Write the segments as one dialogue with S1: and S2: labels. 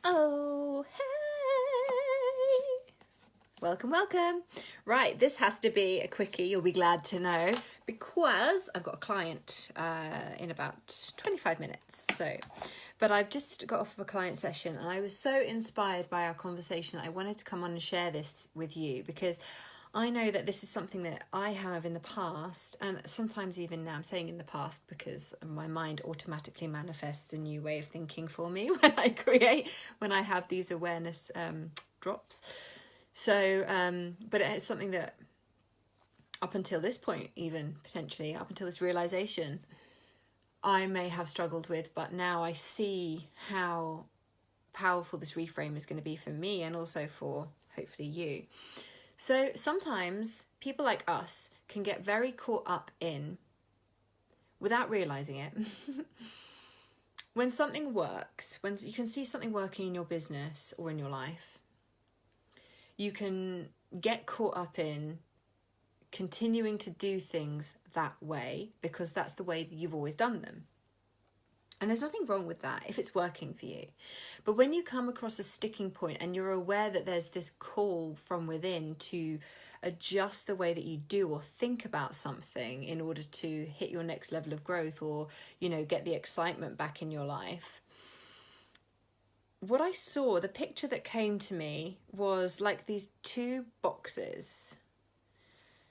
S1: Oh, hey! Welcome, welcome. Right, this has to be a quickie, you'll be glad to know, because I've got a client in about 25 minutes. But I've just got off of a client session and I was so inspired by our conversation that I wanted to come on and share this with you because I know that this is something that I have in the past, and sometimes even now. I'm saying in the past because my mind automatically manifests a new way of thinking for me when I have these awareness drops. But it's something that up until this point, even potentially up until this realization, I may have struggled with, but now I see how powerful this reframe is going to be for me and also for hopefully you. So sometimes people like us can get very caught up in, without realizing it, when something works, when you can see something working in your business or in your life, you can get caught up in continuing to do things that way because that's the way that you've always done them. And there's nothing wrong with that if it's working for you. But when you come across a sticking point and you're aware that there's this call from within to adjust the way that you do or think about something in order to hit your next level of growth or, get the excitement back in your life, what I saw, the picture that came to me was like these two boxes.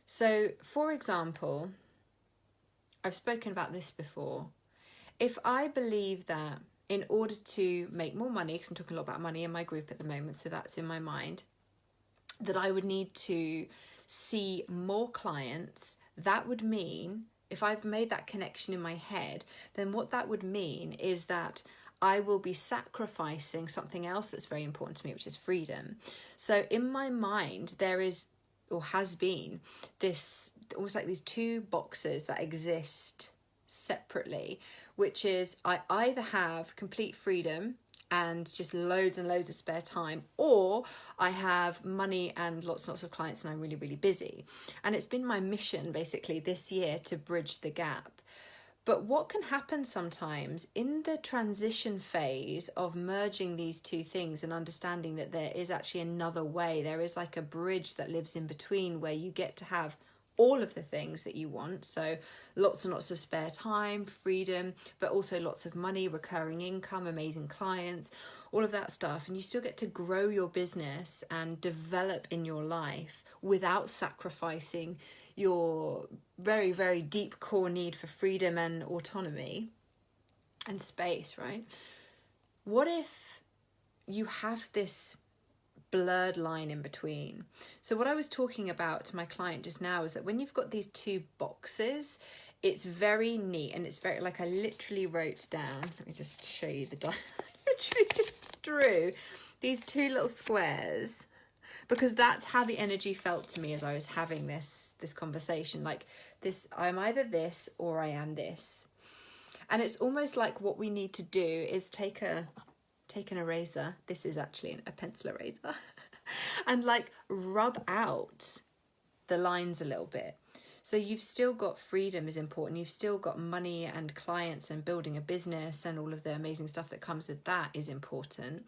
S1: So, for example, I've spoken about this before. If I believe that in order to make more money, because I'm talking a lot about money in my group at the moment, so that's in my mind, that I would need to see more clients, that would mean, if I've made that connection in my head, then what that would mean is that I will be sacrificing something else that's very important to me, which is freedom. So in my mind, there is, or has been, this almost like these two boxes that exist separately, which is I either have complete freedom and just loads and loads of spare time, or I have money and lots and lots of clients and I'm really, really busy. And it's been my mission basically this year to bridge the gap. But what can happen sometimes in the transition phase of merging these two things and understanding that there is actually another way, there is like a bridge that lives in between where you get to have all of the things that you want. So lots and lots of spare time, freedom, but also lots of money, recurring income, amazing clients, all of that stuff. And you still get to grow your business and develop in your life without sacrificing your very, very deep core need for freedom and autonomy and space, right? What if you have this blurred line in between? So what I was talking about to my client just now is that when you've got these two boxes, it's very neat and it's very, like I literally wrote down, let me just show you the literally just drew these two little squares because that's how the energy felt to me as I was having this conversation. Like this, I'm either this or I am this. And it's almost like what we need to do is take an eraser, this is actually a pencil eraser, and like rub out the lines a little bit. So you've still got freedom is important, you've still got money and clients and building a business and all of the amazing stuff that comes with that is important,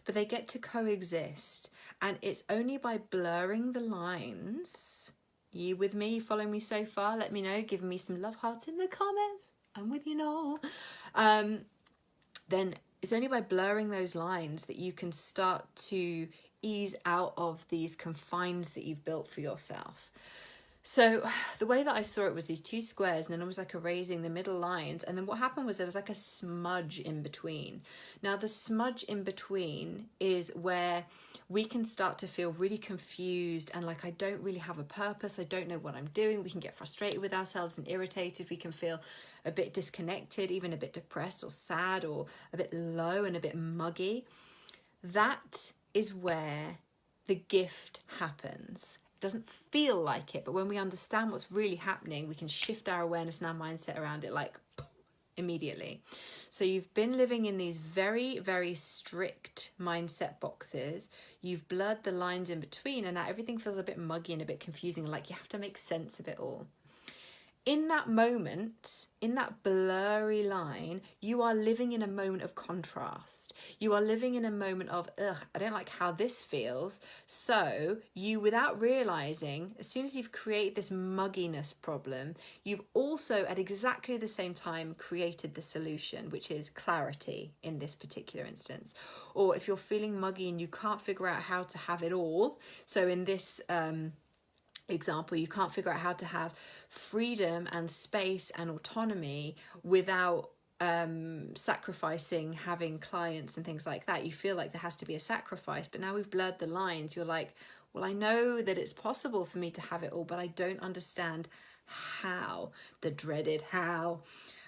S1: but they get to coexist. And it's only by blurring the lines, you with me, you following me so far, let me know, give me some love hearts in the comments, I'm with you now, then it's only by blurring those lines that you can start to ease out of these confines that you've built for yourself. So the way that I saw it was these two squares and then it was like erasing the middle lines. And then what happened was there was like a smudge in between. Now the smudge in between is where we can start to feel really confused and like I don't really have a purpose. I don't know what I'm doing. We can get frustrated with ourselves and irritated. We can feel a bit disconnected, even a bit depressed or sad or a bit low and a bit muggy. That is where the gift happens. It doesn't feel like it, but when we understand what's really happening, we can shift our awareness and our mindset around it like immediately. So you've been living in these very, very strict mindset boxes. You've blurred the lines in between and now everything feels a bit muggy and a bit confusing, like you have to make sense of it all. in that moment, in that blurry line, you are living in a moment of contrast. You are living in a moment of, ugh, I don't like how this feels. So you, without realizing, as soon as you've created this mugginess problem, you've also at exactly the same time created the solution, which is clarity in this particular instance. Or if you're feeling muggy and you can't figure out how to have it all, so in this example, you can't figure out how to have freedom and space and autonomy without sacrificing having clients and things like that. You feel like there has to be a sacrifice, but now we've blurred the lines. You're like, well, I know that it's possible for me to have it all, but I don't understand how, the dreaded how.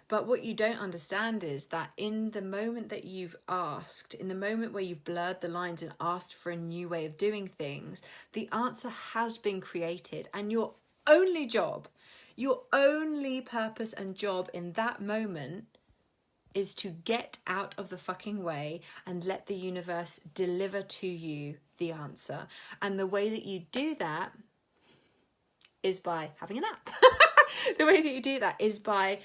S1: But what you don't understand is that in the moment that you've asked, in the moment where you've blurred the lines and asked for a new way of doing things, the answer has been created, and your only job, your only purpose and job in that moment is to get out of the fucking way and let the universe deliver to you the answer. And the way that you do that is by having a nap. The way that you do that is by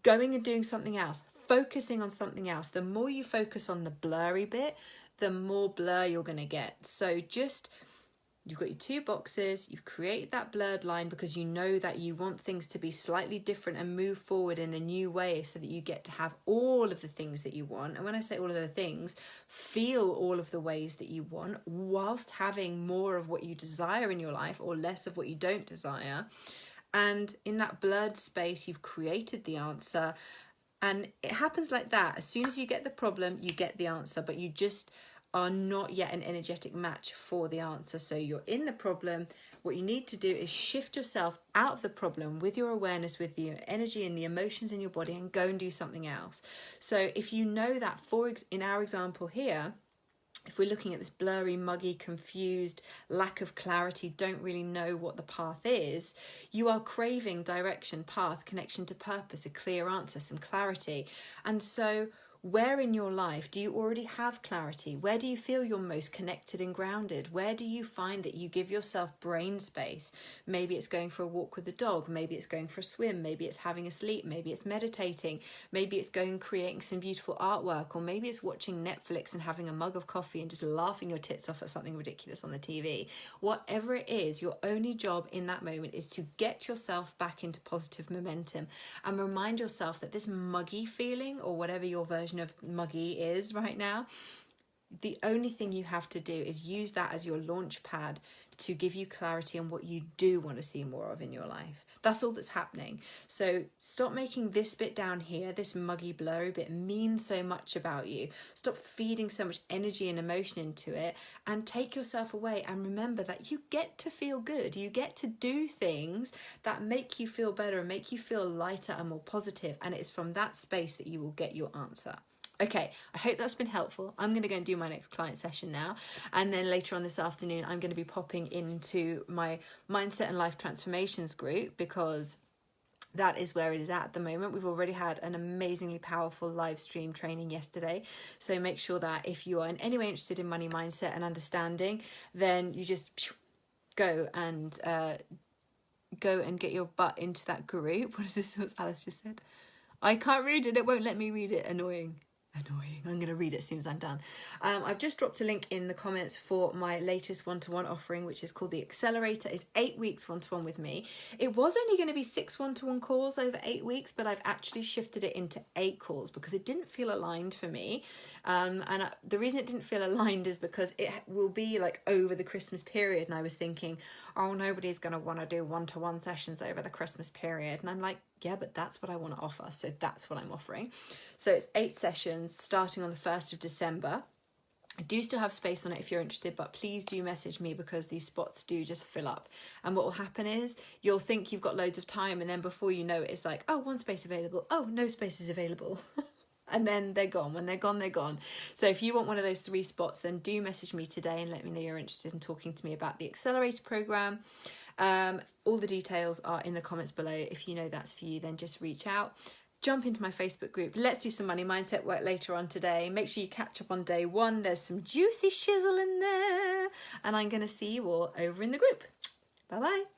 S1: going and doing something else, focusing on something else. The more you focus on the blurry bit, the more blur you're going to get. So just, you've got your two boxes, you've created that blurred line because you know that you want things to be slightly different and move forward in a new way so that you get to have all of the things that you want. And when I say all of the things, feel all of the ways that you want whilst having more of what you desire in your life or less of what you don't desire. And in that blurred space, you've created the answer. And it happens like that. As soon as you get the problem, you get the answer, but you just are not yet an energetic match for the answer. So you're in the problem. What you need to do is shift yourself out of the problem with your awareness, with the energy and the emotions in your body, and go and do something else. So if you know that, in our example here, if we're looking at this blurry, muggy, confused, lack of clarity, don't really know what the path is, you are craving direction, path, connection to purpose, a clear answer, some clarity. And so where in your life do you already have clarity? Where do you feel you're most connected and grounded? Where do you find that you give yourself brain space? Maybe it's going for a walk with the dog. Maybe it's going for a swim. Maybe it's having a sleep. Maybe it's meditating. Maybe it's going and creating some beautiful artwork. Or maybe it's watching Netflix and having a mug of coffee and just laughing your tits off at something ridiculous on the TV. Whatever it is, your only job in that moment is to get yourself back into positive momentum and remind yourself that this muggy feeling, or whatever your version of muggy is right now, the only thing you have to do is use that as your launch pad to give you clarity on what you do want to see more of in your life. That's all that's happening. So stop making this bit down here, this muggy, blurry bit, mean so much about you. Stop feeding so much energy and emotion into it, and take yourself away and remember that you get to feel good. You get to do things that make you feel better and make you feel lighter and more positive. And it's from that space that you will get your answer. Okay, I hope that's been helpful. I'm going to go and do my next client session now. And then later on this afternoon, I'm going to be popping into my Mindset and Life Transformations group, because that is where it is at the moment. We've already had an amazingly powerful live stream training yesterday. So make sure that if you are in any way interested in money mindset and understanding, then you just go and get your butt into that group. What is this? What Alice just said? I can't read it. It won't let me read it. Annoying. I'm going to read it as soon as I'm done. I've just dropped a link in the comments for my latest one-to-one offering, which is called The Accelerator. It's 8 weeks one-to-one with me. It was only going to be 6 one-to-one calls over 8 weeks, but I've actually shifted it into 8 calls because it didn't feel aligned for me. The reason it didn't feel aligned is because it will be like over the Christmas period. And I was thinking, oh, nobody's going to want to do one-to-one sessions over the Christmas period. And I'm like, yeah, but that's what I want to offer. So that's what I'm offering. So it's 8 sessions starting on the 1st of December. I do still have space on it if you're interested, but please do message me because these spots do just fill up. And what will happen is you'll think you've got loads of time, and then before you know it, it's like, oh, 1 space available. Oh, no space is available. And then they're gone. When they're gone, they're gone. So if you want one of those 3 spots, then do message me today and let me know you're interested in talking to me about the Accelerator program. All the details are in the comments below. If you know that's for you, then just reach out. Jump into my Facebook group. Let's do some money mindset work later on today. Make sure you catch up on day 1. There's some juicy shizzle in there. And I'm going to see you all over in the group. Bye-bye.